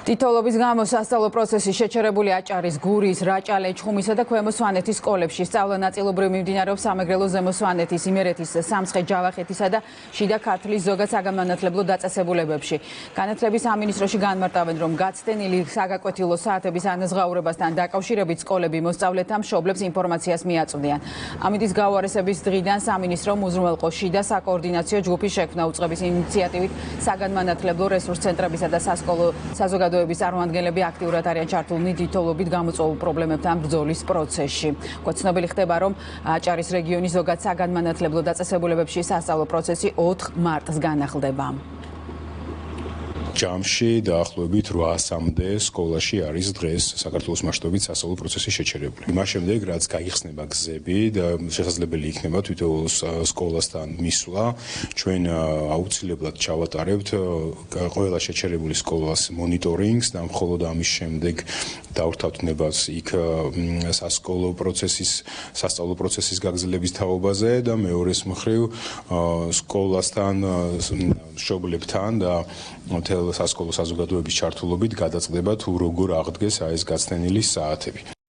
ტიტულობის გამო სასწავლო პროცესი შეჩერებული აჭარის, გურის, რაჭალე, ჩხუმისა და ქვემო სვანეთის სკოლებში. სწავლა ნაწილობრივ მიმდინარეობს სამეგრელო, ზემო სვანეთის, იმერეთის, სამცხე, ჯავახეთისა და შიდა ქართლის ზოგად საგანმანათლებლო დაწესებულებებში. განათლების სამინისტროში განმარტავენ, რომ გაცდენილი საგაკვეთილო საათების ანაზღაურებასთან დაკავშირებით სკოლები მოსწავლეთა მშობლებს ინფორმაციას მიაწვდიან. ამიტის გაუარესების დღიდან სამინისტრომ უზრუნველყო შიდა საკოორდინაციო ჯგუფის შექმნა უწყების ინიციატივით საგანმანათლებლო რესურს ცენტრებისა და სასკოლო საზოგადოების წარმომადგენლები აქტიურად არიან ჩართულნი თითოეულობით გამოწვეულ პრობლემებთან ბრძოლის პროცესში. ცნობილი ხდება, რომ აჭარის რეგიონის ზოგად საგანმანათლებლო დაწესებულებებში სასწავლო პროცესი 4 მარტს განახლდება. ჯამში დაახლოებით 800-მდე სკოლაში არის დღეს საქართველოს მასშტაბით სასწავლო პროცესი შეჩერებული. იმას შემდეგ, რაც გაიხსნება გზები და შესაძლებელი იქნება თითოეულ სკოლასთან მისვლა, ჩვენ აუცილებლად ჩავატარებთ ყველა შეჩერებული სკოლას მონიტორინგს და მხოლოდ ამის შემდეგ დავრთავთ ნებას იქ სასწავლო პროცესის გაგრძელების თაობაზე და მეორეს მხრივ სკოლასთან, მშობლებთან და მთელ სასკოლო საზოგადოების ჩართულობით გადაწყდება თუ როგორ აღდგეს ეს გაცდენილი საათები.